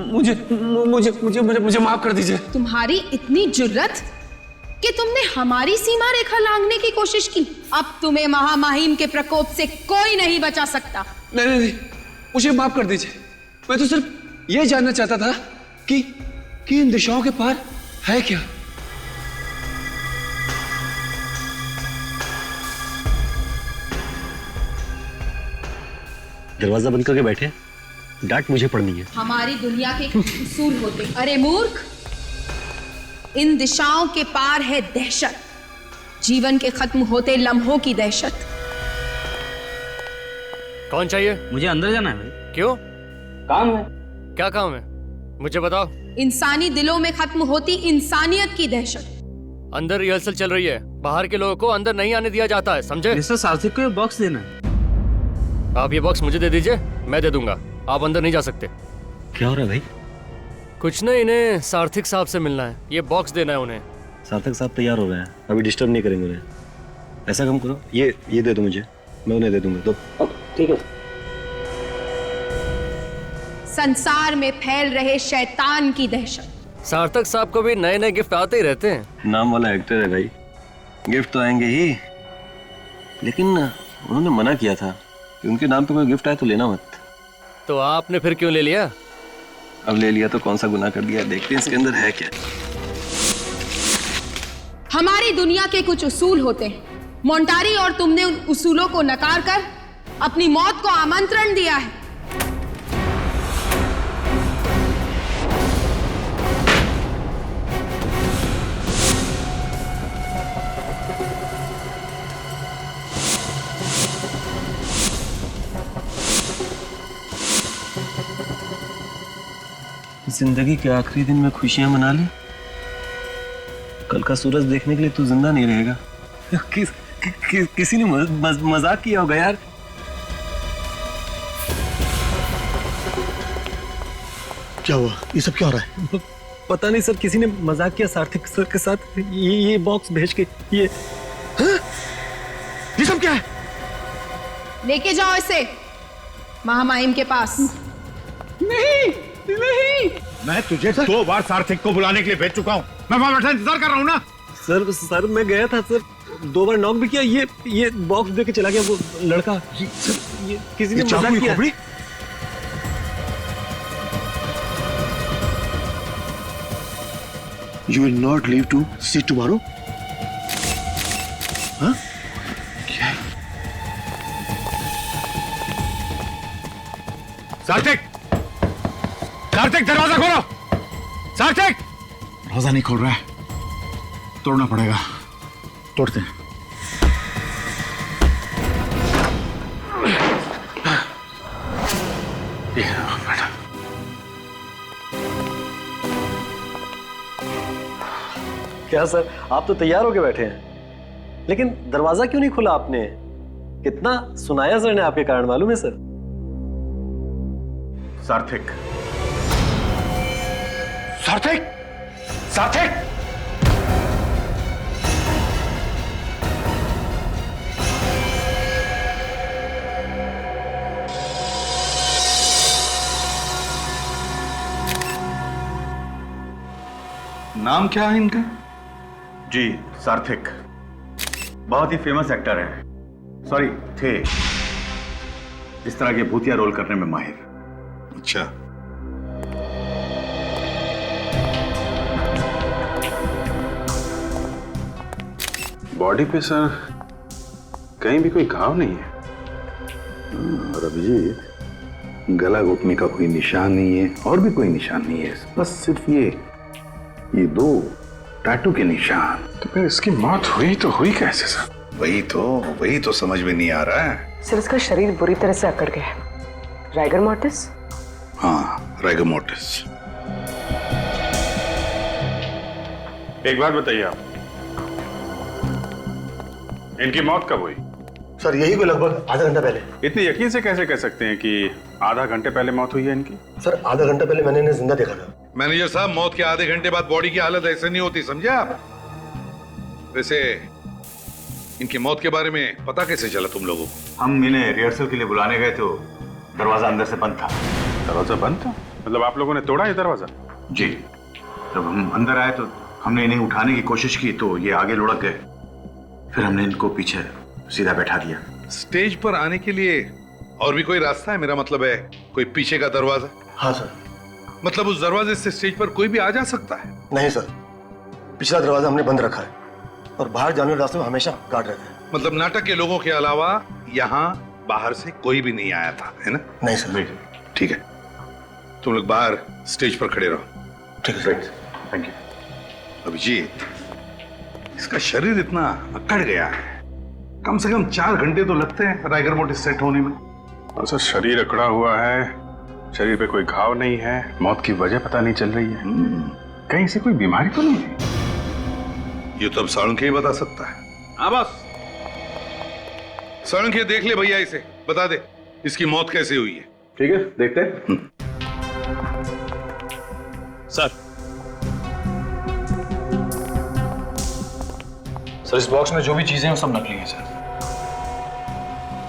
मुझे मुझे मुझे मुझे मुझे माफ कर दीजिए। तुम्हारी इतनी जुर्रत कि तुमने हमारी सीमा रेखा लांघने की कोशिश की। अब तुम्हें महामहिम के प्रकोप से कोई नहीं बचा सकता। नहीं नहीं नहीं, मुझे माफ कर दीजिए। मैं तो सिर्फ ये जानना चाहता था कि इन दिशाओं के पार है क्या। दरवाजा बंद करके बैठे, डांट मुझे पड़नी है। हमारी दुनिया के उसूल होते। अरे मूर्ख, इन दिशाओं के पार है दहशत, जीवन के खत्म होते लम्हों की दहशत। कौन चाहिए? मुझे अंदर जाना है भाई। क्यों? काम है। क्या काम है? मुझे बताओ। इंसानी दिलों में खत्म होती इंसानियत की दहशत। अंदर रिहर्सल चल रही है, बाहर के लोगों को अंदर नहीं आने दिया जाता है, समझे? मिस्टर सार्थक को ये बॉक्स देना है। आप ये बॉक्स मुझे दे दीजिए, मैं दे दूंगा। आप अंदर नहीं जा सकते। क्या हो रहा है भाई? कुछ नहीं, इन्हें सार्थक साहब से मिलना है, ये बॉक्स देना है उन्हें। सार्थक साहब तैयार हो रहे हैं, अभी डिस्टर्ब नहीं करेंगे उन्हें। ऐसा काम करो, ये दे दो मुझे, मैं उन्हें दे दूंगा। तो ठीक है। संसार में फैल रहे शैतान की दहशत। सार्थक साहब को भी नए नए गिफ्ट आते ही रहते हैं। नाम वाला एक्टर है भाई, गिफ्ट तो आएंगे ही, लेकिन उन्होंने मना किया था कि उनके नाम पे कोई गिफ्ट आए तो लेना मत। तो आपने फिर क्यों ले लिया? अब ले लिया तो कौन सा गुनाह कर दिया, देखते हैं इसके अंदर है क्या। हमारी दुनिया के कुछ उसूल होते हैं, मोंटारी, और तुमने उन उसूलों को नकार कर अपनी मौत को आमंत्रण दिया है। जिंदगी के आखिरी दिन में खुशियां मना ले, कल का सूरज देखने के लिए तू जिंदा नहीं रहेगा। किसी ने मजाक किया होगा यार। क्या हुआ? ये सब क्या हो रहा है? पता नहीं सर, किसी ने मजाक किया सार्थक सर के साथ, ये बॉक्स भेज के। ये सब क्या है? लेके जाओ इसे महामहिम के पास। नहीं नहीं, मैं तुझे 2 बार सार्थक को बुलाने के लिए भेज चुका हूँ। मैं वहां बैठा इंतजार कर रहा हूँ ना। सर मैं गया था सर, 2 बार नॉक भी किया, ये बॉक्स दे के चला गया वो लड़का। ये किसी ने मजाक किया। You will not leave to see tomorrow? हाँ? क्या? सार्थक! सार्थक, दरवाजा खोलो! सार्थक! दरवाजा नहीं खोल रहा है, तोड़ना पड़ेगा। तोड़ते हैं। मैडम, क्या सर, आप तो तैयार होके बैठे हैं, लेकिन दरवाजा क्यों नहीं खुला आपने? कितना सुनाया सर ने आपके कारण, मालूम है सर? सार्थक! सार्थक! सार्थक! नाम क्या है इनका? जी, सार्थक। बहुत ही फेमस एक्टर हैं। सॉरी, थे। इस तरह के भूतिया रोल करने में माहिर। अच्छा, बॉडी पे सर कहीं भी कोई घाव नहीं है। और अभिजीत, गला घुटने का कोई निशान नहीं है और भी कोई निशान नहीं है, बस सिर्फ ये 2 टैटू के निशान। तो फिर इसकी मौत हुई तो हुई कैसे सर? वही तो समझ में नहीं आ रहा है सर। इसका शरीर बुरी तरह से अकड़ गया है। Rigor mortis? हाँ, राइगर मोर्टिस। एक बात बताइए आप, इनकी मौत कब हुई? सर यही को लगभग आधा घंटा पहले। इतने यकीन से कैसे कह सकते हैं कि आधा घंटे पहले मौत हुई है इनकी? सर आधा घंटा पहले मैंने इन्हें जिंदा देखा था। मैनेजर साहब, मौत के आधे घंटे बाद बॉडी की हालत ऐसे नहीं होती, समझे आप? वैसे इनकी मौत के बारे में पता कैसे चला तुम लोगों को? हम इन्हें रिहर्सल के लिए बुलाने गए तो दरवाजा अंदर से बंद था। दरवाजा बंद था? मतलब आप लोगों ने तोड़ा ये दरवाजा? जी, जब हम अंदर आए तो हमने इन्हें उठाने की कोशिश की तो ये आगे लुढ़क गए, फिर हमने इनको पीछे सीधा बैठा दिया। स्टेज पर आने के लिए और भी कोई रास्ता है? मेरा मतलब है कोई पीछे का दरवाजा? हाँ सर। मतलब उस दरवाजे से स्टेज पर कोई भी आ जा सकता है? नहीं सर, पिछला दरवाजा हमने बंद रखा है और बाहर जाने वाले रास्ते में हमेशा गार्ड रहते हैं। मतलब नाटक के लोगों के अलावा यहाँ बाहर से कोई भी नहीं आया था, है ना? नहीं सर। ठीक है, तुम लोग बाहर स्टेज पर खड़े रहो। ठीक है सर। Thank you. अभिजीत, इसका शरीर इतना अकड़ गया है, कम से कम 4 घंटे तो लगते हैं राइगर मोड सेट होने में। और सर शरीर अकड़ा हुआ है, शरीर पे कोई घाव नहीं है, मौत की वजह पता नहीं चल रही है। कहीं से कोई बीमारी तो नहीं है? ये तो अब साळुंखे ही बता सकता है। हाँ बॉस। साळुंखे, देख ले भैया, इसे बता दे इसकी मौत कैसे हुई है। ठीक है, देखते हैं। सर, इस बॉक्स में जो भी चीजें हैं वो सब नकली हैं सर।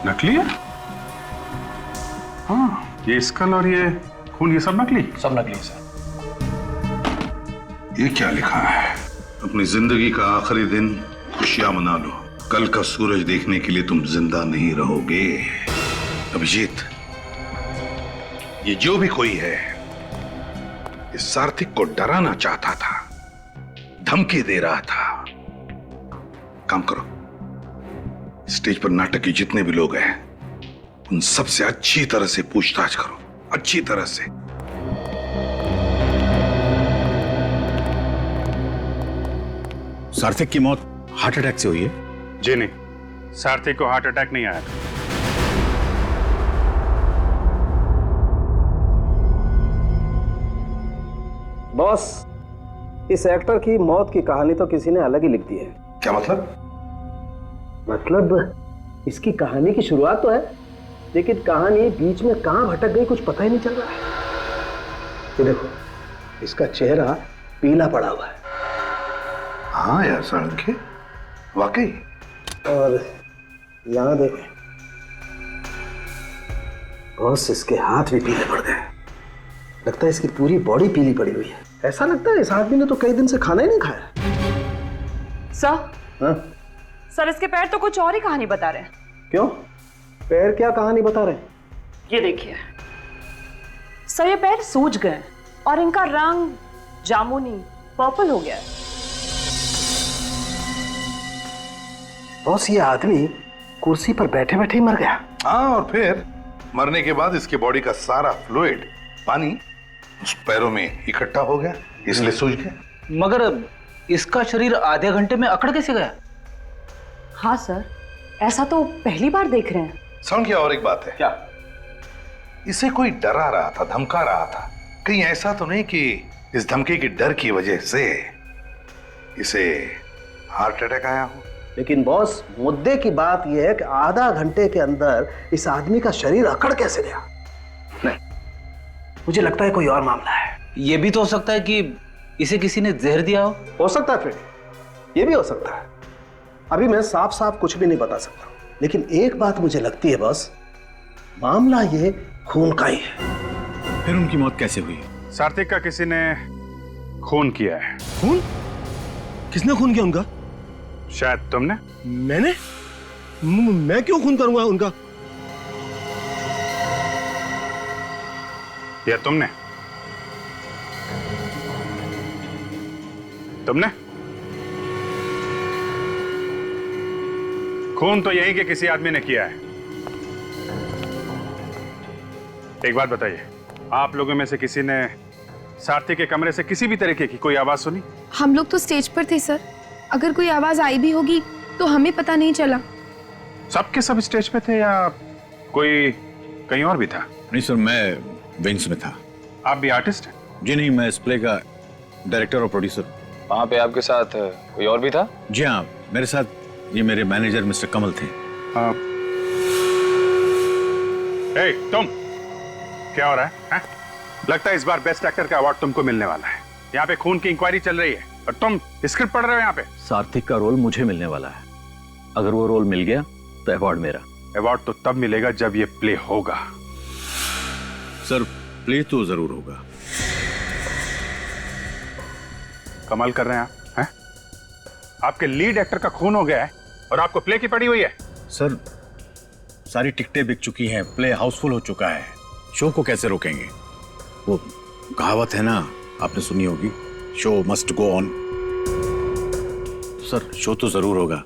नकली है? हाँ, ये स्कल और ये खून, ये सब नकली? सब नकली है सर। ये क्या लिखा है? अपनी जिंदगी का आखिरी दिन खुशियां मना लो, कल का सूरज देखने के लिए तुम जिंदा नहीं रहोगे। अभिजीत, ये जो भी कोई है, इस सार्थिक को डराना चाहता था, धमकी दे रहा था। काम करो, स्टेज पर नाटक के जितने भी लोग हैं उन सब से अच्छी तरह से पूछताछ करो, अच्छी तरह से। सार्थिक की मौत हार्ट अटैक से हुई है? जी नहीं, सार्थिक को हार्ट अटैक नहीं आया था। बॉस, इस एक्टर की मौत की कहानी तो किसी ने अलग ही लिख दी है। क्या मतलब? मतलब इसकी कहानी की शुरुआत तो है, लेकिन कहानी बीच में कहां भटक गई कुछ पता ही नहीं चल रहा है। ये देखो, इसका चेहरा पीला पड़ा हुआ है। हाँ यार साळुंखे, वाकई। और यहां देखें बॉस, इसके हाथ भी पीले पड़ गए। लगता है इसकी पूरी बॉडी पीली पड़ी हुई है। ऐसा लगता है इस आदमी ने तो कई दिन से खाना ही नहीं खाया। सर, हाँ? सर इसके पैर तो कुछ और ही कहानी बता रहे हैं। क्यों? पैर क्या कहानी बता रहे हैं? ये देखिए सर, ये पैर सूज गए और इनका रंग जामुनी पर्पल हो गया है। बॉस, ये आदमी कुर्सी पर बैठे बैठे ही मर गया। हाँ, और फिर मरने के बाद इसके बॉडी का सारा फ्लूइड, पानी उस पैरों में इकट्ठा हो गया, इसलिए सूज गया। मगर इसका शरीर आधे घंटे में अकड़ कैसे गया? हाँ सर, ऐसा तो पहली बार देख रहे हैं। समझ गया। और एक बात है। क्या? इसे कोई डरा रहा था, धमका रहा था। कहीं ऐसा तो नहीं कि इस धमकी के डर की वजह से इसे हार्ट अटैक आया हो? लेकिन बॉस, मुद्दे की बात यह है कि आधा घंटे के अंदर इस आदमी का शरीर अकड़ कैसे गया? नहीं, मुझे लगता है कोई और मामला है। ये भी तो हो सकता है कि इसे किसी ने जहर दिया हो सकता है। फिर ये भी हो सकता है। अभी मैं साफ साफ कुछ भी नहीं बता सकता, लेकिन एक बात मुझे लगती है बॉस, मामला ये खून का ही है। फिर उनकी मौत कैसे हुई? सार्थिक का किसी ने खून किया है। खून? किसने खून किया उनका? शायद तुमने। मैंने? मैं क्यों खून करूंगा उनका? या तुमने? तुमने? खून तो यही के किसी आदमी ने किया है। एक बात बताइए, आप लोगों में से किसी ने सारथी के कमरे से किसी भी तरीके की कोई आवाज सुनी? हम लोग तो स्टेज पर थे सर, अगर कोई आवाज आई भी होगी तो हमें पता नहीं चला। सबके सब स्टेज पे थे या कोई कहीं और भी था? नहीं सर, मैं विंग्स में था। आप भी आर्टिस्ट हैं? जी नहीं, मैं इस प्ले का डायरेक्टर और प्रोड्यूसर। वहाँ पे आपके साथ कोई और भी था? जी हाँ, मेरे साथ ये मेरे मैनेजर मिस्टर कमल थे। ए, तुम क्या हो रहा है? लगता है इस बार बेस्ट एक्टर का अवार्ड तुमको मिलने वाला है। यहाँ पे खून की इंक्वायरी चल रही है और तुम स्क्रिप्ट पढ़ रहे हो यहाँ पे। सार्थिक का रोल मुझे मिलने वाला है, अगर वो रोल मिल गया तो अवार्ड मेरा। अवार्ड तो तब मिलेगा जब ये प्ले होगा। सर, प्ले तो जरूर होगा। कमाल कर रहे हैं आप, हैं? आपके लीड एक्टर का खून हो गया है और आपको प्ले की पड़ी हुई है। सर सारी टिकटें बिक चुकी हैं, प्ले हाउसफुल हो चुका है, शो को कैसे रोकेंगे? वो कहावत है ना, आपने सुनी होगी, show must go on. Sir show तो जरूर होगा,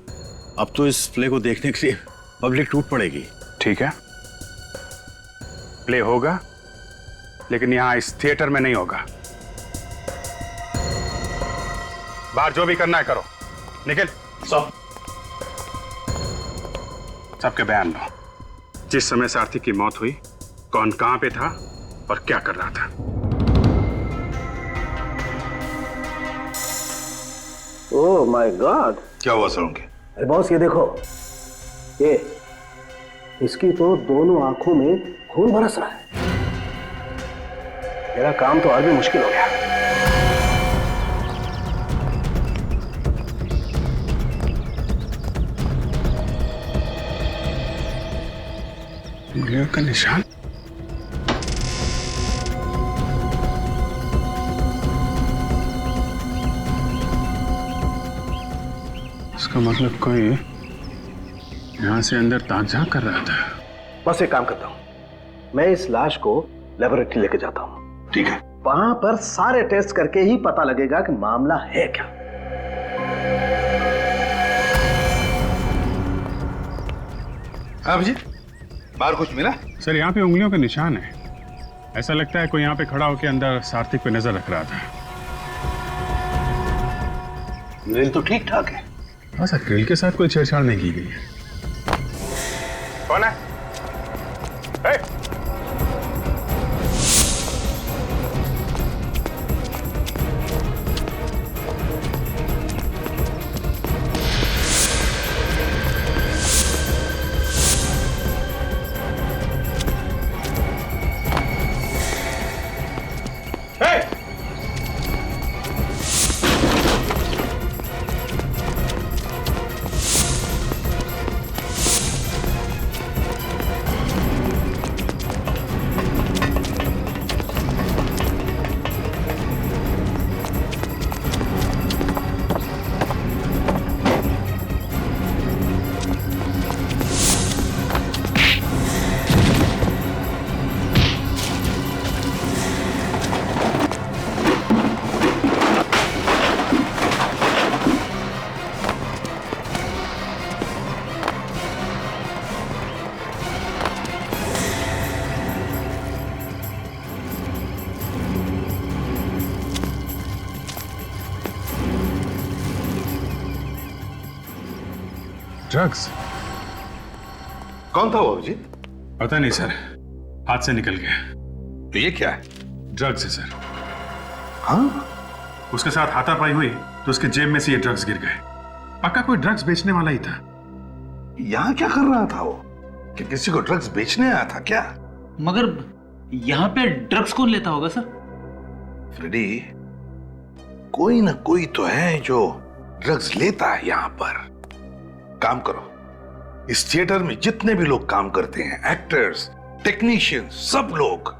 अब तो इस प्ले को देखने के लिए पब्लिक टूट पड़ेगी। ठीक है, प्ले होगा, लेकिन यहां इस थिएटर में नहीं होगा। बाहर जो भी करना है करो, निखिल सबके बयान लो। जिस समय सारथी की मौत हुई, कौन कहां पे था और क्या कर रहा था? ओह माय गॉड, क्या हुआ सरोंगे? अरे बॉस ये देखो, ये इसकी तो दोनों आंखों में खून बरस रहा है। मेरा काम तो और भी मुश्किल हो गया। उंगलियों का निशान, इसका मतलब कोई यहां से अंदर ताक झांक कर रहा था। बस एक काम करता हूं, मैं इस लाश को लेबोरेटरी लेके जाता हूं। ठीक है, वहां पर सारे टेस्ट करके ही पता लगेगा कि मामला है क्या। हाँ अभिजीत, बाहर कुछ मिला? सर यहाँ पे उंगलियों का निशान है। ऐसा लगता है कोई यहाँ पे खड़ा होकर अंदर सार्थिक पे नजर रख रहा था। ग्रिल तो ठीक ठाक है। हाँ सर, ग्रिल के साथ कोई छेड़छाड़ नहीं की गई है। कौन है? ए! ड्रग्स? कौन था वो अभिजीत? पता नहीं सर, हाथ से निकल गया। तो ये क्या है? ड्रग्स है सर। हाँ? उसके साथ हाथापाई हुई तो उसके जेब में से ये ड्रग्स गिर गए। पक्का कोई ड्रग्स बेचने वाला ही था। यहाँ क्या कर रहा था वो? कि किसी को ड्रग्स बेचने आया था क्या? मगर यहाँ पे ड्रग्स कौन लेता होगा सर? फ्रेडी, कोई ना कोई तो है जो ड्रग्स लेता है यहाँ पर। काम करो, इस थिएटर में जितने भी लोग काम करते हैं, एक्टर्स, टेक्नीशियंस, सब लोग,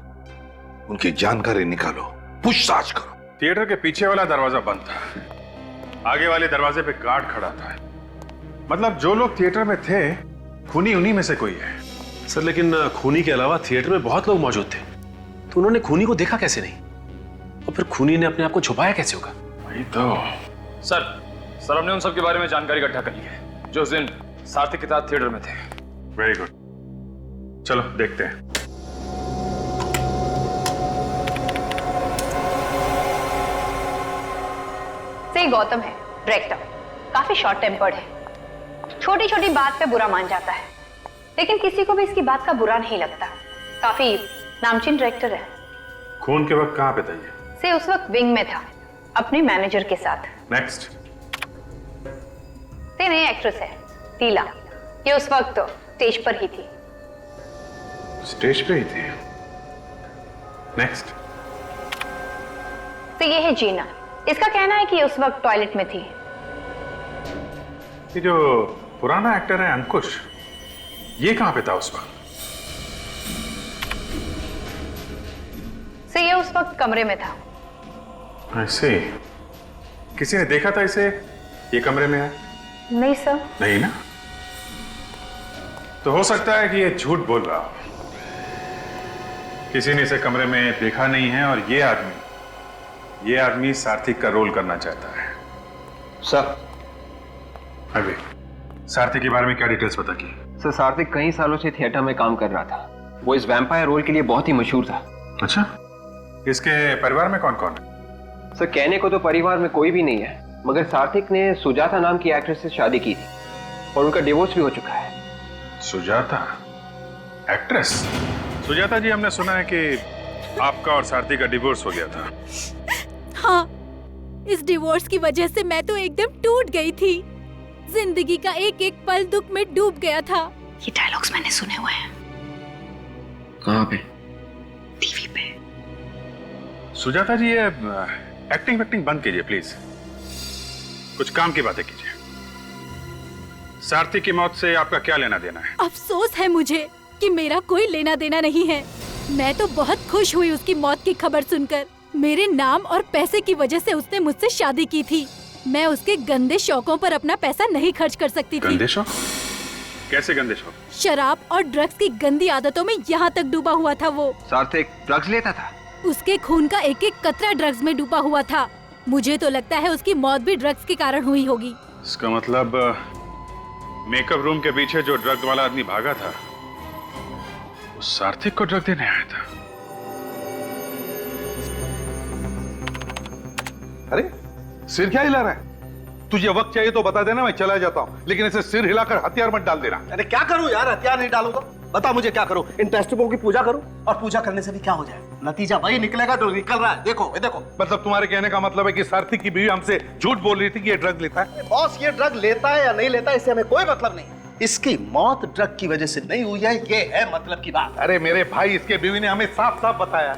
उनकी जानकारी निकालो, पूछताछ करो। थिएटर के पीछे वाला दरवाजा बंद था, आगे वाले दरवाजे पे गार्ड खड़ा था। मतलब जो लोग थिएटर में थे, खूनी उन्हीं में से कोई है। सर लेकिन खूनी के अलावा थिएटर में बहुत लोग मौजूद थे, तो उन्होंने खूनी को देखा कैसे नहीं? और फिर खूनी ने अपने आप को छुपाया कैसे होगा? वही तो। सर हमने उन सब के बारे में जानकारी इकट्ठा कर ली है जो उस दिन सार्थिक के साथ थिएटर में थे। वेरी गुड, चलो देखते हैं। से गौतम है डायरेक्टर, काफी शॉर्ट टेम्पर्ड है, छोटी छोटी बात पे बुरा मान जाता है, लेकिन किसी को भी इसकी बात का बुरा नहीं लगता। काफी नामचीन डायरेक्टर है। खून के वक्त कहाँ पे था ये? से उस वक्त विंग में था अपने मैनेजर के साथ। नेक्स्ट। से नई एक्ट्रेस है टीला, ये उस वक्त तो स्टेज पर ही थी। स्टेज पे ही थी। नेक्स्ट। तो ये है जीना, इसका कहना है कि उस वक्त टॉयलेट में थी। ये जो पुराना एक्टर है अंकुश, ये कहां पे था उस वक्त? उस वक्त कमरे में था। ऐसे किसी ने देखा था इसे ये कमरे में है? नहीं सर। नहीं ना, तो हो सकता है कि ये झूठ बोल रहा हो। किसी ने इसे कमरे में देखा नहीं है और ये आदमी सार्थक का रोल करना चाहता है। सर अभी सार्थक के बारे में क्या डिटेल्स पता की? सर सार्थक कई सालों से थिएटर में काम कर रहा था। वो इस वैम्पायर रोल के लिए बहुत ही मशहूर था। अच्छा, इसके परिवार में कौन कौन है? सर कहने को तो परिवार में कोई भी नहीं है, मगर सार्थक ने सुजाता नाम की एक्ट्रेस से शादी की थी और उनका डिवोर्स भी हो चुका है। सुजाता एक्ट्रेस? सुजाता जी, हमने सुना है कि आपका और सार्थक का डिवोर्स हो गया था। हाँ, इस डिवोर्स की वजह से मैं तो एकदम टूट गई थी। जिंदगी का एक एक पल दुख में डूब गया था। ये डायलॉग्स मैंने सुने हुए हैं। कहाँ पे? टीवी पे। सुजाता जी, ये एक्टिंग बंद कीजिए प्लीज, कुछ काम की बातें कीजिए। सार्थक की मौत से आपका क्या लेना देना है? अफसोस है मुझे कि मेरा कोई लेना देना नहीं है। मैं तो बहुत खुश हुई उसकी मौत की खबर सुनकर। मेरे नाम और पैसे की वजह से उसने मुझसे शादी की थी। मैं उसके गंदे शौकों पर अपना पैसा नहीं खर्च कर सकती थी। गंदे शौक? कैसे गंदे शौक? शराब और ड्रग्स की गंदी आदतों में यहाँ तक डूबा हुआ था वो। सार्थक ड्रग्स लेता था? उसके खून का एक एक कतरा ड्रग्स में डूबा हुआ था। मुझे तो लगता है उसकी मौत भी ड्रग्स के कारण हुई होगी। इसका मतलब मेकअप रूम के पीछे जो ड्रग वाला आदमी भागा था वो सार्थक को ड्रग देने आया था। अरे सिर क्या हिला रहा है? तुझे वक्त चाहिए तो बता देना, मैं चला जाता हूँ, लेकिन इसे सिर हिलाकर हथियार मत डाल देना। अरे क्या करूं यार, हथियार नहीं डालूं तो बता मुझे क्या करूं? इन टेस्टबुकों की पूजा करूं? और पूजा करने से भी क्या हो जाए? नतीजा वही निकलेगा जो निकल रहा है। देखो ये देखो। मतलब तुम्हारे कहने का मतलब है कि सार्थक की बीवी हमसे झूठ बोल रही थी कि ये ड्रग लेता है? बॉस, ये ड्रग लेता है या नहीं लेता है इससे हमें कोई मतलब नहीं। इसकी मौत ड्रग की वजह से नहीं हुई है, ये है मतलब की बात। अरे मेरे भाई, इसके बीवी ने हमें साफ साफ बताया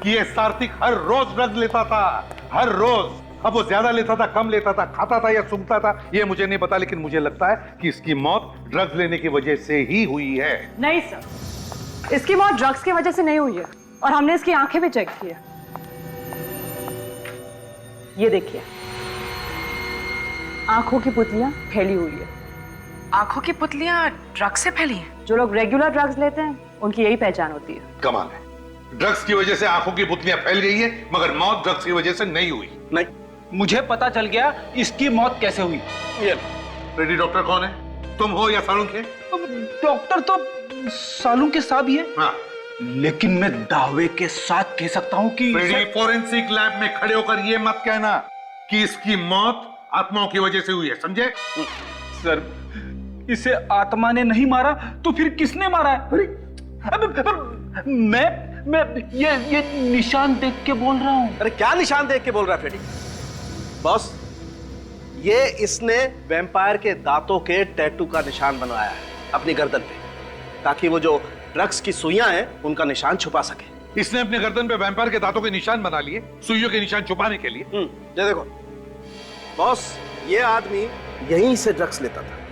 कि ये सार्थक हर रोज ड्रग लेता था, हर रोज। अब वो ज्यादा लेता था, कम लेता था, खाता था या सूंघता था, ये मुझे नहीं पता, लेकिन मुझे लगता है कि इसकी मौत ड्रग्स लेने की वजह से ही हुई है। नहीं सर, इसकी मौत ड्रग्स की वजह से नहीं हुई है और हमने इसकी आंखें भी चेक की है। ये देखिए, आंखों की पुतलियां फैली हुई है। आंखों की पुतलियां ड्रग्स से फैली हैं? जो लोग रेगुलर ड्रग्स लेते हैं उनकी यही पहचान होती है। कमाल है, ड्रग्स की वजह से आंखों की पुतलियां फैल गई है, मगर मौत ड्रग्स की वजह से नहीं हुई। नहीं, मुझे पता चल गया इसकी मौत कैसे हुई। ये रेडी डॉक्टर कौन है? तुम हो या सालुंखे? डॉक्टर तो सालुंखे साहब ही है। हाँ, लेकिन मैं दावे के साथ कह सकता हूं कि फोरेंसिक लैब में खड़े होकर ये मत कहना कि इसकी मौत आत्माओं की वजह से हुई है, समझे? सर, इसे आत्मा ने नहीं मारा तो फिर किसने मारा है? मैं ये निशान देख के बोल रहा हूं। अरे क्या निशान देख के बोल रहा है फ्रेडी? बॉस, ये इसने वैम्पायर के दांतों के टैटू का निशान बनवाया है अपनी गर्दन पे, ताकि वो जो ड्रग्स की सुइयां हैं उनका निशान छुपा सके। इसने अपने गर्दन पे वैम्पायर के दांतों के निशान बना लिए सुइयों के निशान छुपाने के लिए। ये देखो बॉस, ये आदमी यहीं से ड्रग्स लेता था।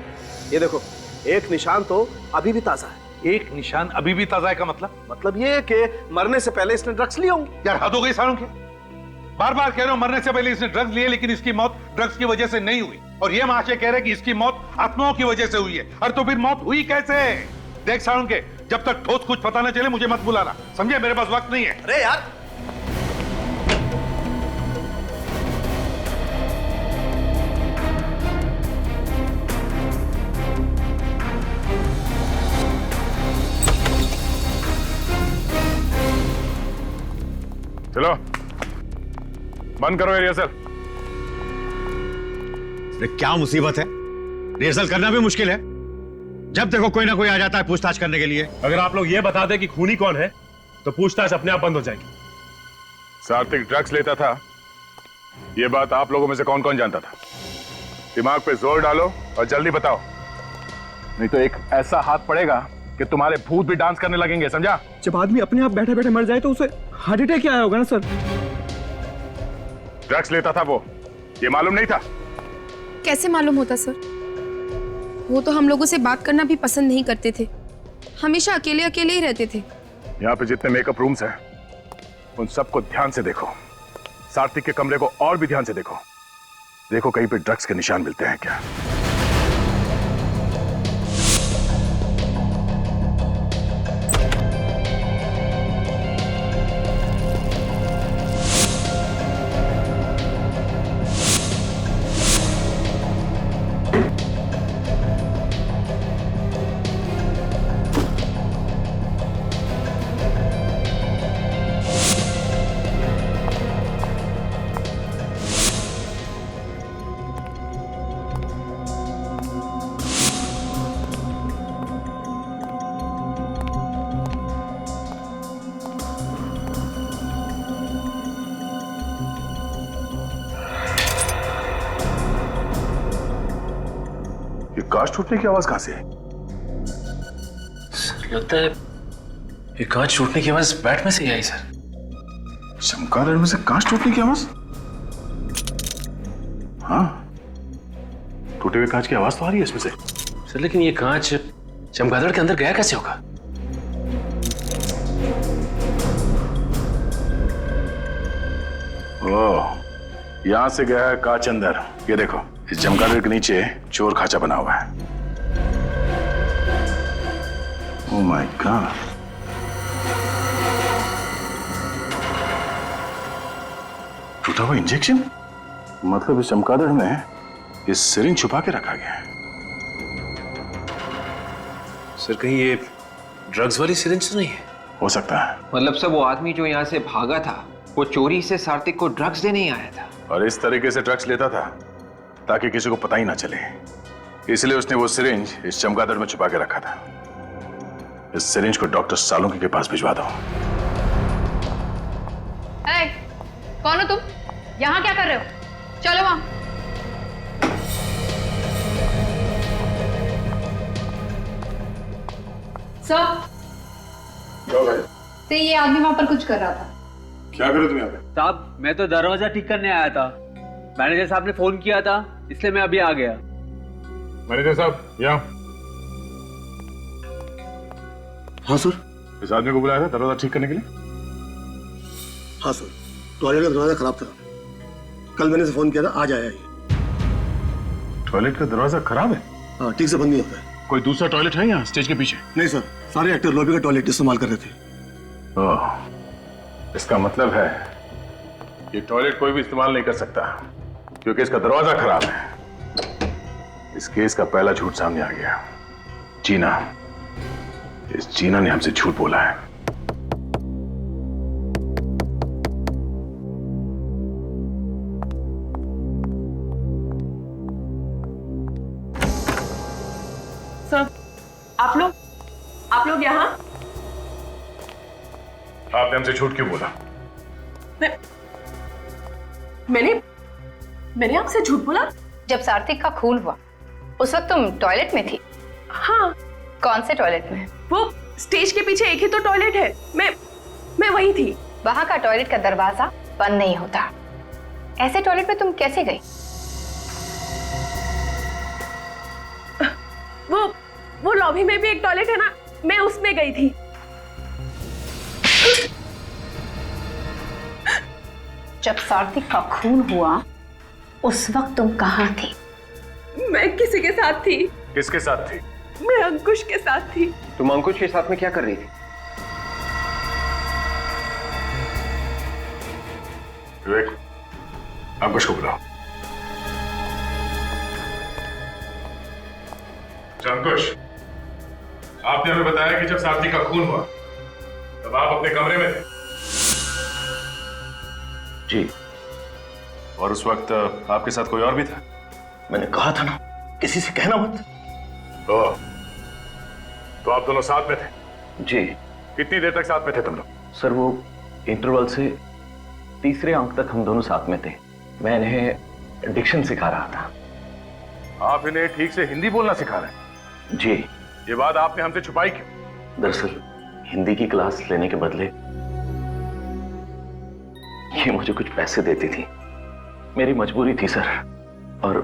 ये देखो, एक निशान तो अभी भी ताजा है। एक निशान अभी भी ताजा है का मतलब ये कि मरने से पहले इसने ड्रग्स लिए होंगे। यार हद हो गई सालों के, बार बार कह रहे हो मरने से पहले इसने ड्रग्स लिए, लेकिन इसकी मौत ड्रग्स की वजह से नहीं हुई। और ये महाशय कह रहे हैं कि इसकी मौत आत्माओं की वजह से हुई है। और तो फिर मौत हुई कैसे? देख सालों के, जब तक ठोस कुछ पता न चले मुझे मत बुलाना, समझे? मेरे पास वक्त नहीं है। अरे यार, चलो बंद करो रिहर्सल। क्या मुसीबत है? रिहर्सल करना भी मुश्किल है। जब देखो कोई ना कोई आ जाता है पूछताछ करने के लिए। अगर आप लोग ये बता दें कि खूनी कौन है तो पूछताछ अपने आप बंद हो जाएगी। सार्थक ड्रग्स लेता था, ये बात आप लोगों में से कौन कौन जानता था? दिमाग पे जोर डालो और जल्दी बताओ, नहीं तो एक ऐसा हाथ पड़ेगा कि तुम्हारे भूत भी डांस करने लगेंगे, समझा? जब आदमी अपने आप बैठे बैठे मर जाए तो उसे हार्ट अटैक आया होगा ना सर? ड्रग्स लेता था वो, ये मालूम नहीं था? कैसे मालूम होता सर? वो तो हम लोगों से बात करना भी पसंद नहीं करते थे, हमेशा अकेले अकेले ही रहते थे। यहाँ पे जितने मेकअप रूम्स हैं उन सबको ध्यान से देखो। सात्विक के कमरे को और भी ध्यान से देखो। देखो कहीं पे ड्रग्स के निशान मिलते हैं क्या। कांच टूटने की आवाज कहां से है? सर लगता है ये कांच टूटने की आवाज बैट में से ही आई सर। चमगादड़ में से कांच टूटने की आवाज? हाँ, टूटे हुए कांच की आवाज तो आ रही है इसमें से। सर लेकिन ये कांच चमगादड़ के अंदर गया कैसे होगा? ओह, यहां से गया है कांच अंदर। ये देखो, इस चमगादड़ के नीचे चोर खाचा बना हुआ है। ओह माय गॉड, टूटा हुआ इंजेक्शन। मतलब इस चमगादड़ में ये सिरिंज छुपा के रखा गया है। सर कहीं ये ड्रग्स वाली सिरिंज तो नहीं है? हो सकता है। मतलब सर वो आदमी जो यहाँ से भागा था वो चोरी से सात्विक को ड्रग्स देने ही आया था, और इस तरीके से ड्रग्स लेता था ताकि किसी को पता ही ना चले। इसलिए उसने वो सिरिंज इस चमगादड़ में छुपा के रखा था। इस सिरिंज को डॉक्टर सालुंकी के पास भिजवा दो। कौन हो तुम? यहाँ क्या कर रहे हो? चलो वहां। सर, तो ये आदमी वहां पर कुछ कर रहा था। क्या करो तुम यहाँ पे? साहब मैं तो दरवाजा ठीक करने आया था, मैनेजर साहब ने फोन किया था इसलिए मैं अभी आ गया। मैनेजर साहब यहाँ। हाँ सर। इस आदमी को बुलाया था दरवाजा ठीक करने के लिए? हाँ सर, टॉयलेट का दरवाजा खराब था, कल मैंने से फोन किया था, आज आया ये। टॉयलेट का दरवाजा खराब है? हाँ, ठीक से बंद नहीं होता है। कोई दूसरा टॉयलेट है यहाँ स्टेज के पीछे? नहीं सर, सारे एक्टर लॉबी का टॉयलेट इस्तेमाल कर रहे थे। ओह, इसका मतलब है ये टॉयलेट कोई भी इस्तेमाल नहीं कर सकता क्योंकि इसका दरवाजा खराब है। इस केस का पहला झूठ सामने आ गया। जीना, इस जीना ने हमसे झूठ बोला है। सर, आप लोग यहाँ? आपने हमसे झूठ क्यों बोला? मैंने आपसे झूठ बोला? जब सात्विक का खून हुआ उस वक्त तुम टॉयलेट में थी? हाँ। कौन से टॉयलेट में? वो स्टेज के पीछे एक ही तो टॉयलेट है, मैं वही थी। वहां का टॉयलेट का दरवाजा बंद नहीं होता। ऐसे टॉयलेट में तुम कैसे गई? वो लॉबी में भी एक टॉयलेट है ना, मैं उसमें गई थी। जब सात्विक का खून हुआ उस वक्त तुम कहाँ थी? मैं किसी के साथ थी। किसके साथ थी? मैं अंकुश के साथ थी। तुम अंकुश के साथ में क्या कर रही थी? विवेक, अंकुश को बुलाओ। अंकुश, आपने हमें बताया कि जब सात्विक का खून हुआ तब आप अपने कमरे में थे। जी। और उस वक्त आपके साथ कोई और भी था? मैंने कहा था ना, किसी से कहना मत। तो आप दोनों साथ में थे? जी। कितनी देर तक साथ में थे तुम लोग? सर वो इंटरवल से तीसरे अंक तक हम दोनों साथ में थे। मैं इन्हें डिक्शन सिखा रहा था। आप इन्हें ठीक से हिंदी बोलना सिखा रहे हैं? जी। ये बात आपने हमसे छुपाई क्यों? दरअसल हिंदी की क्लास लेने के बदले ये मुझे कुछ पैसे देती थी। मेरी मजबूरी थी सर, और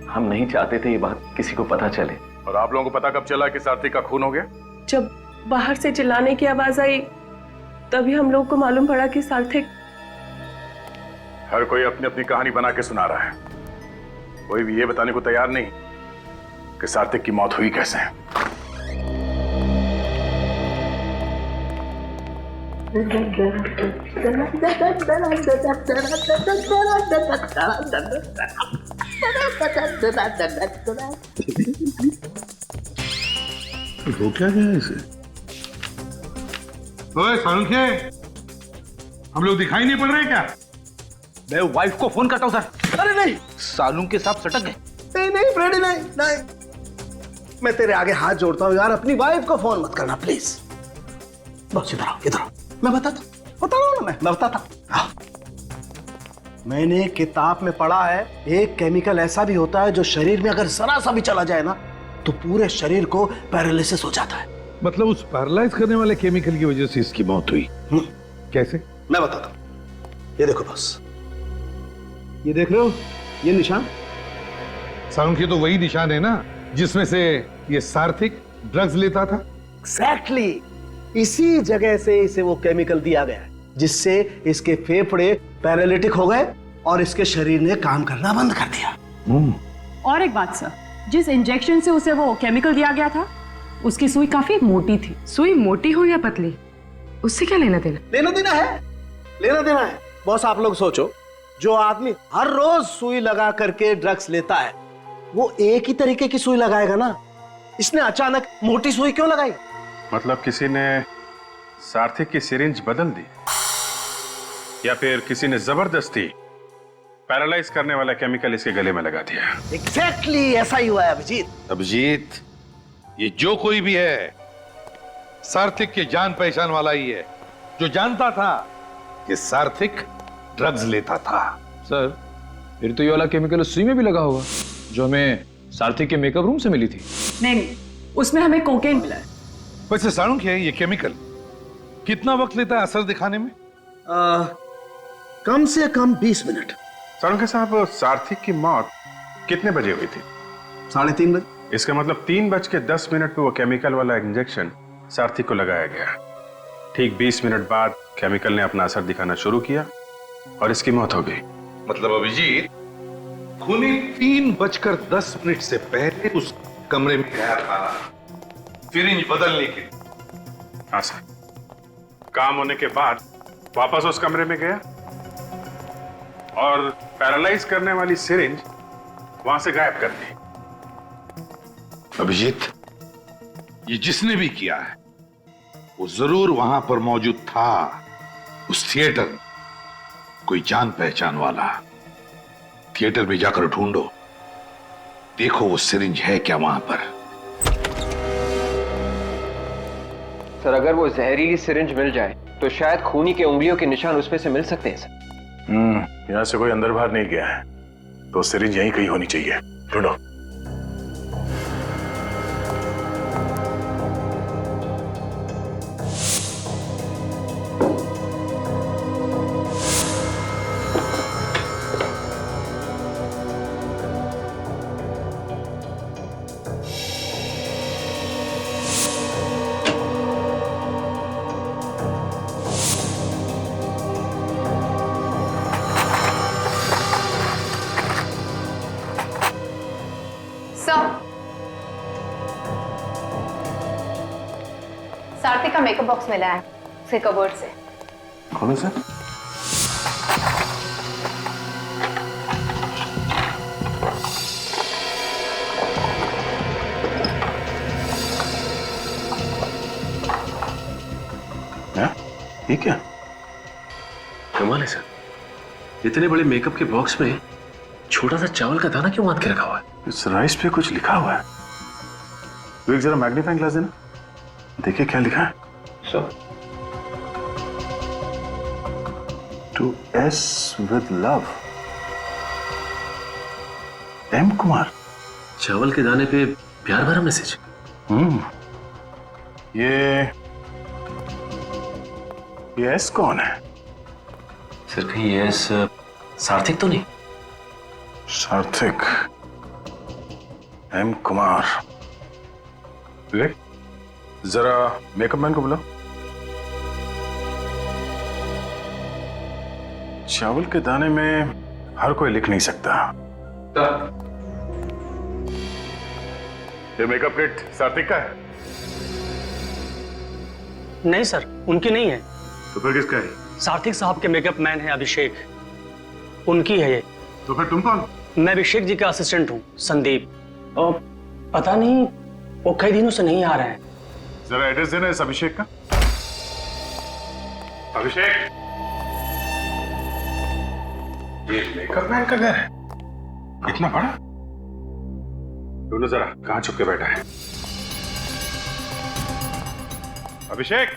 हम नहीं चाहते थे ये बात किसी को पता चले। और आप लोगों को पता कब चला कि सात्विक का खून हो गया? जब बाहर से चिल्लाने की आवाज आई तभी हम लोग को मालूम पड़ा कि सार्थक। हर कोई अपनी अपनी कहानी बना के सुना रहा है, कोई भी ये बताने को तैयार नहीं कि सार्थक की मौत हुई कैसे। हो क्या गया इसे? ओए सांख्य, हम लोग दिखाई नहीं पड़ रहे क्या? मैं वाइफ को फोन करता हूँ सर। अरे नहीं, सालू के साथ सटक गए। नहीं नहीं फ्रेडी, नहीं नहीं, मैं तेरे आगे हाथ जोड़ता हूँ यार, अपनी वाइफ को फोन मत करना प्लीज। बस इधर आओ, इधर आओ, मैं बताता हूँ ना, मैं बताता हूँ। मैंने किताब में पढ़ा है, एक केमिकल ऐसा भी होता है जो शरीर में अगर जरा सा भी चला जाए ना तो पूरे शरीर को पैरालिसिस हो जाता है। मतलब उस पैरालाइज करने वाले केमिकल की वजह से इसकी मौत हुई? कैसे? मैं बताता हूँ। ये देखो बस, ये देख रहे हो ये निशान? सांख्य तो वही निशान है ना जिसमें से ये सार्थक ड्रग्स लेता था। एग्जैक्टली, इसी जगह से इसे वो केमिकल दिया गया है जिससे इसके फेफड़े पैरालिटिक हो गए और इसके शरीर ने काम करना बंद कर दिया। और एक बात सर, जिस इंजेक्शन से उसे वो केमिकल दिया गया था उसकी सुई काफी मोटी थी। सुई मोटी हो या पतली, उससे क्या लेना देना? लेना देना है, लेना देना है। बॉस आप लोग सोचो, जो आदमी हर रोज सुई लगा करके ड्रग्स लेता है वो एक ही तरीके की सुई लगाएगा ना, इसने अचानक मोटी सुई क्यों लगाई? मतलब किसी ने सार्थक की सिरिंज बदल दी या फिर किसी ने जबरदस्ती पैरालाइज करने वाला केमिकल इसके गले में लगा दिया। एग्जैक्टली ऐसा ही हुआ है अभिजीत। अभिजीत, ये जो कोई भी है सार्थक के जान पहचान वाला ही है, जो जानता था कि सार्थक ड्रग्स लेता था। सर फिर तो ये वाला केमिकल उस सुई में भी लगा होगा जो हमें सार्थक के मेकअप रूम से मिली थी। नहीं, उसमें हमें कोकेन मिला है। वैसे साणुक है ये केमिकल कितना वक्त लेता है असर दिखाने में? कम से कम 20 मिनट। साणुके साहब, सार्थक की मौत कितने बजे हुई थी? 3:30 बजे। इसका मतलब 3:10 पे वो केमिकल वाला इंजेक्शन सार्थक को लगाया गया। ठीक 20 मिनट बाद केमिकल ने अपना असर दिखाना शुरू किया और इसकी मौत हो गई। मतलब अभिजीत, खूनी 3:10 से पहले उस कमरे में गया था सिरिंज बदलने के लिए। हाँ सर, काम होने के बाद वापस उस कमरे में गया और पैरालाइज करने वाली सिरिंज वहां से गायब कर दी। अभिजीत, ये जिसने भी किया है वो जरूर वहां पर मौजूद था, उस थिएटर में। कोई जान पहचान वाला। थिएटर में जाकर ढूंढो, देखो वो सिरिंज है क्या वहां पर। सर अगर वो जहरीली सिरिंज मिल जाए तो शायद खूनी के उंगलियों के निशान उसमें से मिल सकते हैं सर। यहां से कोई अंदर बाहर नहीं गया है तो सिरिंज यहीं कहीं होनी चाहिए। ढूंढो। सार्थक का मेकअप बॉक्स मिला है उसके कबर्ड से। कौन है सर? ये क्या? कमाल है सर, इतने बड़े मेकअप के बॉक्स में छोटा सा चावल का दाना क्यों बांध के रखा हुआ है? इस राइस पे कुछ लिखा हुआ है। तो एक जरा मैग्नीफाइंग ग्लास देना, देखिए क्या लिखा है। Sir, to S with love, M Kumar. चावल के दाने पे प्यार भरा मैसेज। ये एस कौन है? सर कहीं ये एस सार्थक तो नहीं? सार्थक, एम कुमार। विवेक, जरा मेकअप मैन को बुलाओ। चावल के दाने में हर कोई लिख नहीं सकता। ये मेकअप किट सात्विक का है? नहीं सर, उनकी नहीं है। तो फिर किसका है? सात्विक साहब के मेकअप मैन है अभिषेक, उनकी है ये। तो फिर तुम कौन? मैं अभिषेक जी का असिस्टेंट हूँ, संदीप। और पता नहीं वो कई दिनों से नहीं आ रहे हैं। जरा एड्रेस देना इस अभिषेक का। अभिषेक, ये मेकअप मैन का घर है? इतना बड़ा? ढूंढो जरा कहां छुप के बैठा है। अभिषेक,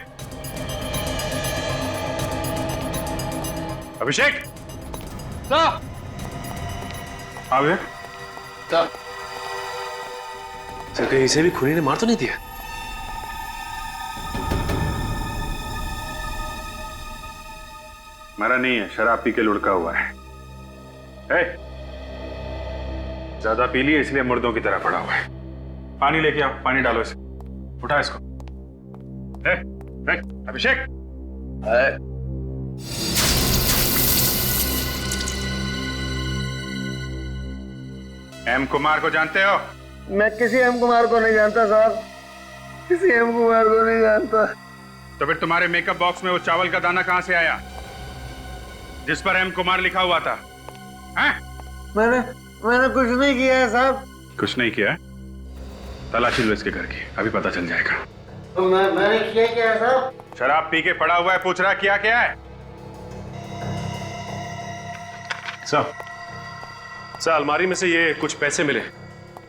अभिषेक, आ गया? सर कहीं इसे भी खूनी ने मार तो नहीं दिया? मरा नहीं है, शराब पी के लुढ़का हुआ है। ज्यादा पी लिए इसलिए मुर्दों की तरह पड़ा हुआ है। पानी लेके आओ, पानी डालो इसे, उठा इसको। अभिषेक, एम कुमार को जानते हो? मैं किसी एम कुमार को नहीं जानता साहब, किसी एम कुमार को नहीं जानता। तो फिर तुम्हारे मेकअप बॉक्स में वो चावल का दाना कहां से आया जिस पर एम कुमार लिखा हुआ था? हैं? मैंने कुछ नहीं किया है साहब। कुछ नहीं किया? तलाशी लो इसके घर की, अभी पता चल जाएगा। तो मैंने किया क्या है साहब? शराब पी के पड़ा हुआ है, पूछ रहा किया क्या है? सर अलमारी में से ये कुछ पैसे मिले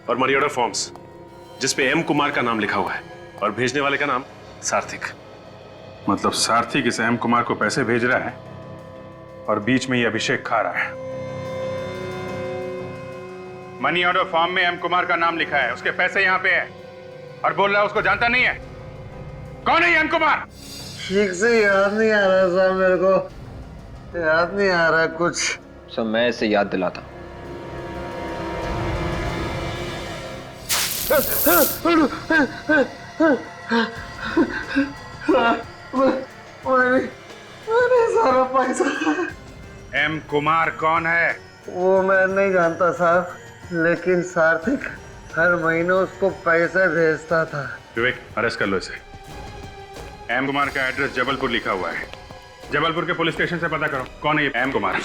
और मनी ऑर्डर फॉर्म्स जिसपे एम कुमार का नाम लिखा हुआ है और भेजने वाले का नाम सार्थिक। मतलब सार्थिक इस एम कुमार को पैसे भेज रहा है और बीच में ये अभिषेक खा रहा है। मनी ऑर्डर फॉर्म में एम कुमार का नाम लिखा है, उसके पैसे यहां पे है और बोल रहा है उसको जानता नहीं है। कौन है ये एम कुमार? ठीक से याद नहीं आ रहा साहब, मेरे को याद नहीं आ रहा कुछ। सब मैं इसे याद दिलाता हूं। मैंने सारा पैसा। एम कुमार कौन है? वो मैं नहीं जानता साहब, लेकिन सार्थिक हर महीने उसको पैसे भेजता था। विवेक, अरेस्ट कर लो इसे। एम कुमार का एड्रेस जबलपुर लिखा हुआ है, जबलपुर के पुलिस स्टेशन से पता करो कौन है ये एम कुमार।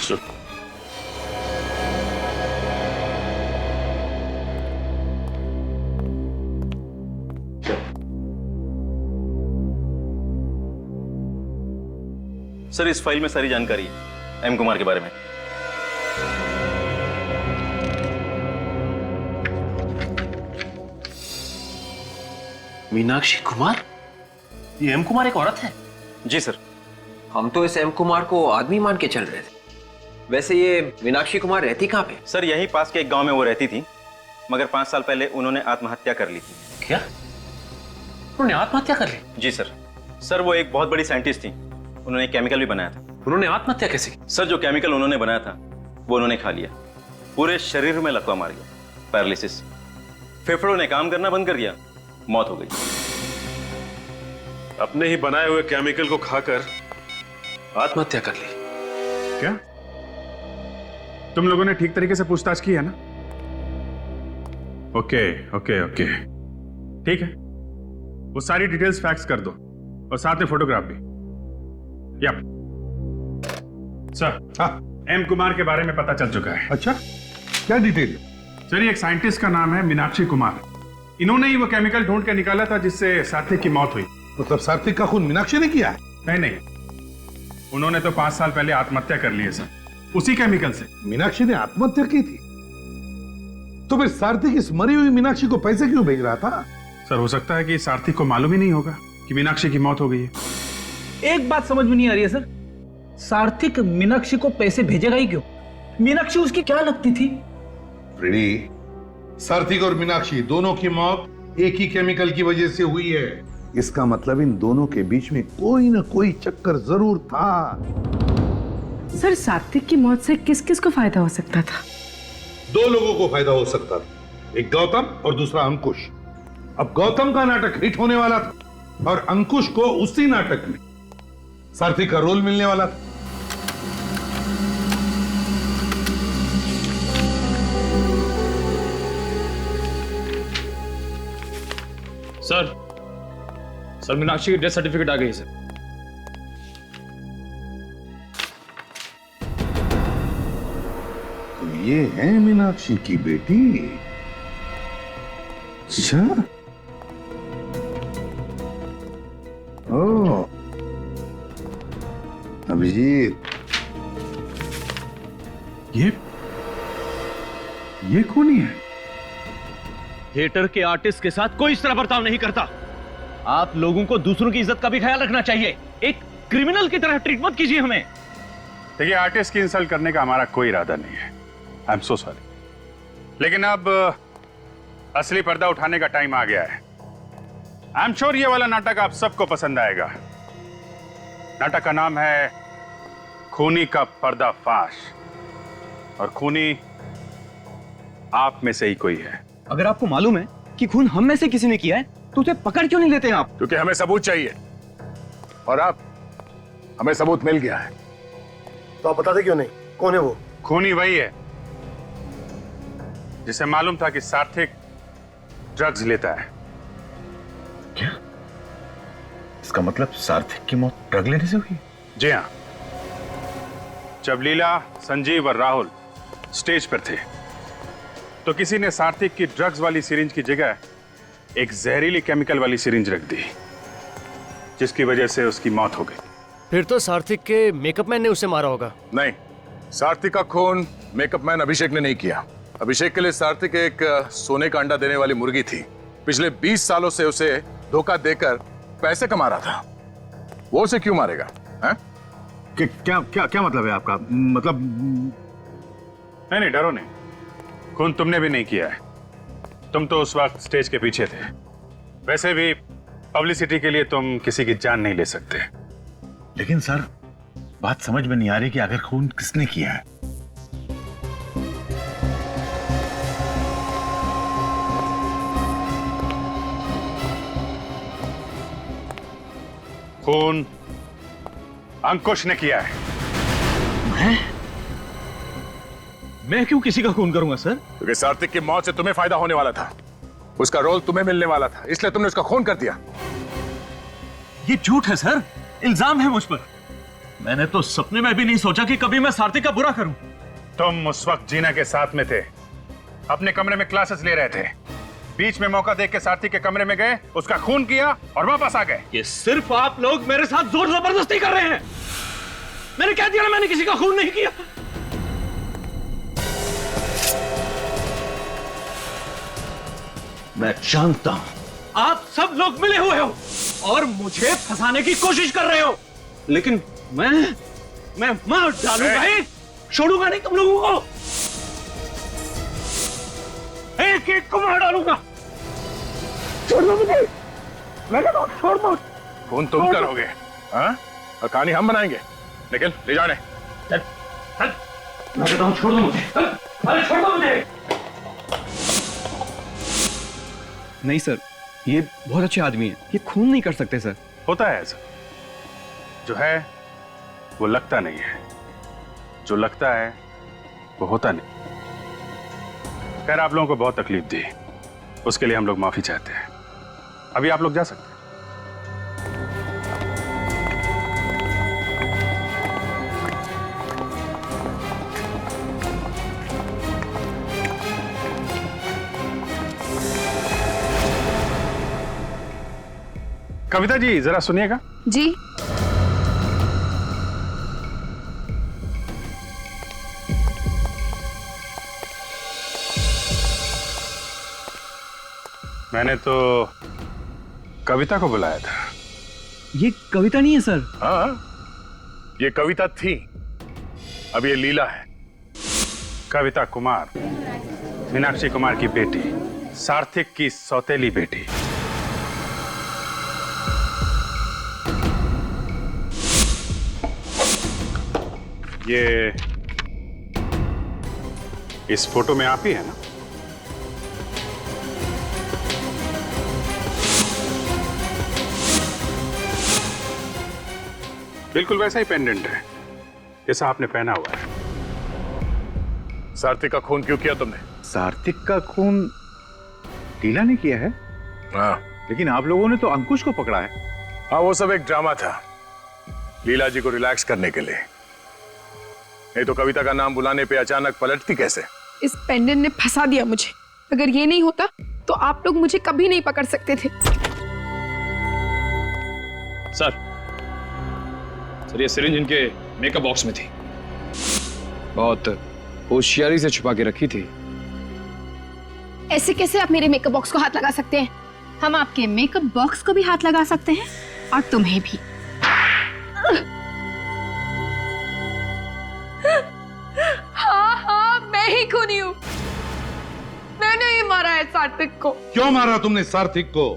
सर इस फाइल में सारी जानकारी है एम कुमार के बारे में। मीनाक्षी कुमार? ये एम कुमार एक औरत है? जी सर। हम तो इस एम कुमार को आदमी मान के चल रहे थे। वैसे ये मीनाक्षी कुमार रहती कहाँ पे? सर यहीं पास के एक गांव में वो रहती थी, मगर 5 साल पहले उन्होंने आत्महत्या कर ली थी। क्या? उन्होंने आत्महत्या कर ली? जी सर। सर वो एक बहुत बड़ी साइंटिस्ट थी, उन्होंने केमिकल भी बनाया था। उन्होंने आत्महत्या कैसे की? सर जो केमिकल उन्होंने बनाया था वो उन्होंने खा लिया, पूरे शरीर में लकवा मार गया, पैरालिसिस, फेफड़ों ने काम करना बंद कर दिया, मौत हो गई। अपने ही बनाए हुए केमिकल को खाकर आत्महत्या कर ली? क्या तुम लोगों ने ठीक तरीके से पूछताछ की है ना? ओके ओके ओके, ठीक है। वो सारी डिटेल्स फैक्स कर दो और साथ में फोटोग्राफ भी। यप सर, एम कुमार के बारे में पता चल चुका है। अच्छा, क्या डिटेल? सर ये एक साइंटिस्ट का नाम है मीनाक्षी कुमार। इन्होंने ही वो केमिकल ढूंढ के निकाला था जिससे सात्विक की मौत हुई। मतलब सात्विक का खून मीनाक्षी ने किया? नहीं, उन्होंने तो 5 साल पहले आत्महत्या कर ली है सर, उसी केमिकल से। मीनाक्षी ने आत्महत्या की थी? तो फिर सात्विक इस मरी हुई मीनाक्षी को पैसे क्यों भेज रहा था? सर हो सकता है कि सात्विक को मालूम ही नहीं होगा कि मीनाक्षी की मौत हो गई है। एक बात समझ में नहीं आ रही है सर, सार्थिक मीनाक्षी को पैसे भेजेगा ही क्यों? मीनाक्षी उसकी क्या लगती थी? रेडी, सात्विक और मीनाक्षी दोनों की मौत एक ही केमिकल की वजह से हुई है। इसका मतलब इन दोनों के बीच में कोई ना कोई चक्कर जरूर था। सर सात्विक की मौत से किस किस को फायदा हो सकता था? 2 लोगों को फायदा हो सकता था, एक गौतम और दूसरा अंकुश। अब गौतम का नाटक हिट होने वाला था और अंकुश को उसी नाटक में सात्विक का रोल मिलने वाला था। सर मीनाक्षी की डेथ सर्टिफिकेट आ गई सर। तो ये है मीनाक्षी की बेटी? अच्छा। ओ, अभिजीत, ये कौन है? थिएटर के आर्टिस्ट के साथ कोई इस तरह बर्ताव नहीं करता। आप लोगों को दूसरों की इज्जत का भी ख्याल रखना चाहिए। एक क्रिमिनल की तरह ट्रीट मत कीजिए हमें। देखिए, आर्टिस्ट की इंसल्ट करने का हमारा कोई इरादा नहीं है। I am so sorry. लेकिन अब असली पर्दा उठाने का टाइम आ गया है। आई एम श्योर ये वाला नाटक आप सबको पसंद आएगा। नाटक का नाम है खूनी का पर्दाफाश, और खूनी आप में से ही कोई है। अगर आपको मालूम है कि खून हम में से किसी ने किया है तो उसे पकड़ क्यों नहीं लेते आप? क्योंकि हमें सबूत चाहिए, और अब हमें सबूत मिल गया है। तो आप बताते क्यों नहीं? कौन है वो? खूनी वही है जिसे मालूम था कि सार्थक ड्रग्स लेता है। क्या? इसका मतलब सार्थक की मौत ड्रग लेने से हुई? जी हाँ। जब लीला, संजीव और राहुल स्टेज पर थे तो किसी ने सार्थक की ड्रग्स वाली सिरिंज की जगह एक जहरीली केमिकल वाली सिरिंज रख दी, जिसकी वजह से उसकी मौत हो गई। फिर तो सार्थक के मेकअप मैन ने उसे मारा होगा। नहीं, सार्थक का खून मेकअप मैन अभिषेक ने नहीं किया। अभिषेक के लिए सार्थक एक सोने का अंडा देने वाली मुर्गी थी। पिछले 20 सालों से उसे धोखा देकर पैसे कमा रहा था। वो उसे क्यों मारेगा? क्या क्या क्या मतलब है आपका? मतलब नहीं, डरो नहीं। खून तुमने भी नहीं किया है। तुम तो उस वक्त स्टेज के पीछे थे। वैसे भी पब्लिसिटी के लिए तुम किसी की जान नहीं ले सकते। लेकिन सर, बात समझ में नहीं आ रही कि आखिर खून किसने किया है। खून अंकुश ने किया है। मैं क्यों किसी का खून करूंगा सर? क्योंकि सार्थक की मौत से तुम्हें फायदा होने वाला था। उसका रोल तुम्हें मिलने वाला था, इसलिए तुमने उसका खून कर दिया। ये झूठ है सर, इल्जाम है मुझ पर। मैंने तो सपने में भी नहीं सोचा कि कभी मैं सार्थक का बुरा करूं। तुम उस वक्त जीना के साथ में थे, अपने कमरे में क्लासेस ले रहे थे। बीच में मौका देख के सार्थक के कमरे में गए, उसका खून किया और वापस आ गए। ये सिर्फ आप लोग मेरे साथ जोर जबरदस्ती कर रहे हैं। मैंने कह दिया ना, मैंने किसी का खून नहीं किया। मैं जानता हूं आप सब लोग मिले हुए हो और मुझे फंसाने की कोशिश कर रहे हो, लेकिन मैं मार डालूंगा ही, छोड़ूंगा नहीं तुम लोगों को। एक एक को मार डालूंगा। छोड़ दो मुझे, मैं कहता हूं छोड़ दो। खून तुम करोगे, हाँ? और कहानी हम बनाएंगे। निकल, ले जाने। मैं कहता हूं छोड़ दो मुझे। अरे छोड़ दो मुझे। नहीं सर, ये बहुत अच्छे आदमी है, ये खून नहीं कर सकते सर। होता है ऐसा, जो है वो लगता नहीं है, जो लगता है वो होता नहीं। खैर, आप लोगों को बहुत तकलीफ दी, उसके लिए हम लोग माफी चाहते हैं। अभी आप लोग जा सकते हैं। कविता जी, जरा सुनिएगा। जी। मैंने तो कविता को बुलाया था। ये कविता नहीं है सर। हाँ, ये कविता थी, अब ये लीला है। कविता कुमार, मीनाक्षी कुमार की बेटी, सार्थक की सौतेली बेटी। ये इस फोटो में आप ही है ना? बिल्कुल वैसा ही पेंडेंट है जैसा आपने पहना हुआ है। सार्थक का खून क्यों किया तुमने? सार्थक का खून लीला ने किया है? हाँ, लेकिन आप लोगों ने तो अंकुश को पकड़ा है। हाँ, वो सब एक ड्रामा था, लीला जी को रिलैक्स करने के लिए। नहीं तो कविता का नाम बुलाने पे अचानक पलटती कैसे? इस पेंडेंट ने फंसा दिया मुझे। अगर ये नहीं होता तो आप लोग मुझे कभी नहीं पकड़ सकते थे। सर ये सिरिंज इनके मेकअप बॉक्स में थी, बहुत होशियारी से छुपा के रखी थी। ऐसे कैसे आप मेरे मेकअप बॉक्स को हाथ लगा सकते हैं? हम आपके मेकअप बॉक्स को भी हाथ लगा सकते हैं और तुम्हें भी। हाँ, मैं ही खूनी हूँ। मैंने ही मारा है सार्थक को। क्यों मारा तुमने सार्थक को?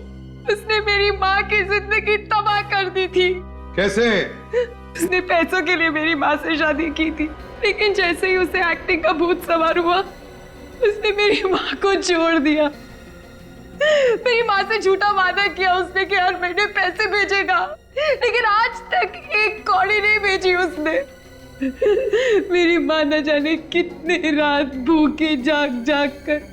उसने मेरी माँ की जिंदगी तबाह कर दी थी। कैसे? उसने पैसों के लिए मेरी माँ से शादी की थी, लेकिन जैसे ही उसे एक्टिंग का भूत सवार हुआ, उसने मेरी माँ को छोड़ दिया। मेरी माँ से झूठा वादा किया उसने कि हर महीने पैसे भेजेगा, लेकिन आज तक एक कौड़ी नहीं भेजी उसने। मेरी माँ न जाने कितने रात भूखे जाग जाग कर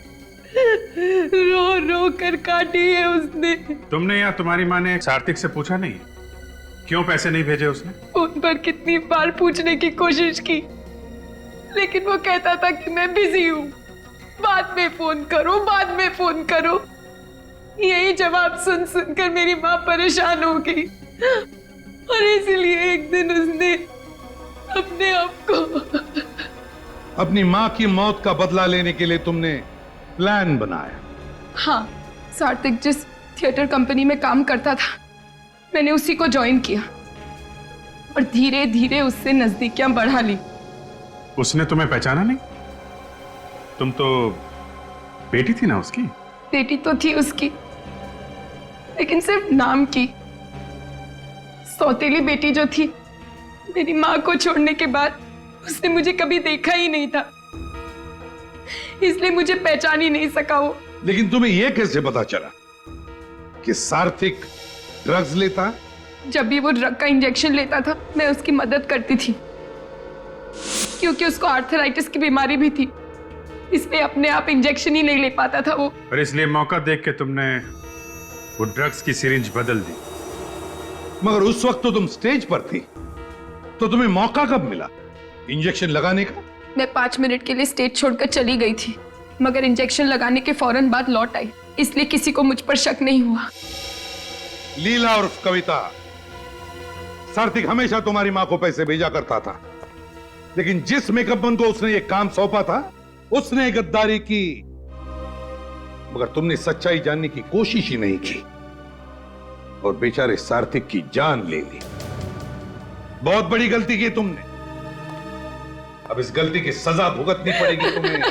रो रो कर काटी है उसने। तुमने या तुम्हारी माँ ने सार्थक से पूछा नहीं क्यों पैसे नहीं भेजे उसने? फोन पर कितनी बार पूछने की कोशिश की, लेकिन वो कहता था कि मैं बिजी हूँ, बाद में फोन करो, बाद में फोन करो। यही जवाब सुन सुनकर मेरी माँ परेशान हो गई और इसलिए एक दिन उसने अपने आप को अपनी माँ की मौत का बदला लेने के लिए तुमने प्लान बनाया? हाँ, सार्थक जिस थिएटर कंपनी में काम करता था, मैंने उसी को ज्वाइन किया और धीरे धीरे उससे नजदीकियां बढ़ा ली। उसने तुम्हें पहचाना नहीं? तुम तो बेटी थी ना उसकी? बेटी तो थी उसकी, लेकिन सिर्फ नाम की। सौतेली बेटी जो थी, मेरी माँ को छोड़ने के बाद उसने मुझे कभी देखा ही नहीं था, इसलिए मुझे पहचान ही नहीं सका वो। लेकिन तुम्हें यह कैसे पता चला कि सार्थक ड्रग्स लेता? जब भी वो ड्रग का इंजेक्शन लेता था, मैं उसकी मदद करती थी, क्योंकि उसको आर्थराइटिस की बीमारी भी थी, इसलिए अपने आप इंजेक्शन ही नहीं ले पाता था वो। और इसलिए मौका देख के तुमने वो ड्रग्स की सिरिंज बदल दी। मगर उस वक्त तो तुम स्टेज पर थी, तो तुम्हें मौका कब मिला इंजेक्शन लगाने का? मैं 5 मिनट के लिए स्टेज छोड़कर चली गई थी, मगर इंजेक्शन लगाने के फौरन बाद लौट आई, इसलिए किसी को मुझ पर शक नहीं हुआ। लीला और कविता, सार्थक हमेशा तुम्हारी मां को पैसे भेजा करता था, लेकिन जिस मेकअप मैन को उसने ये काम सौंपा था, उसने गद्दारी की। मगर तुमने सच्चाई जानने की कोशिश ही नहीं की और बेचारे सार्थक की जान ले ली। बहुत बड़ी गलती की तुमने, अब इस गलती की सजा भुगतनी पड़ेगी तुम्हें।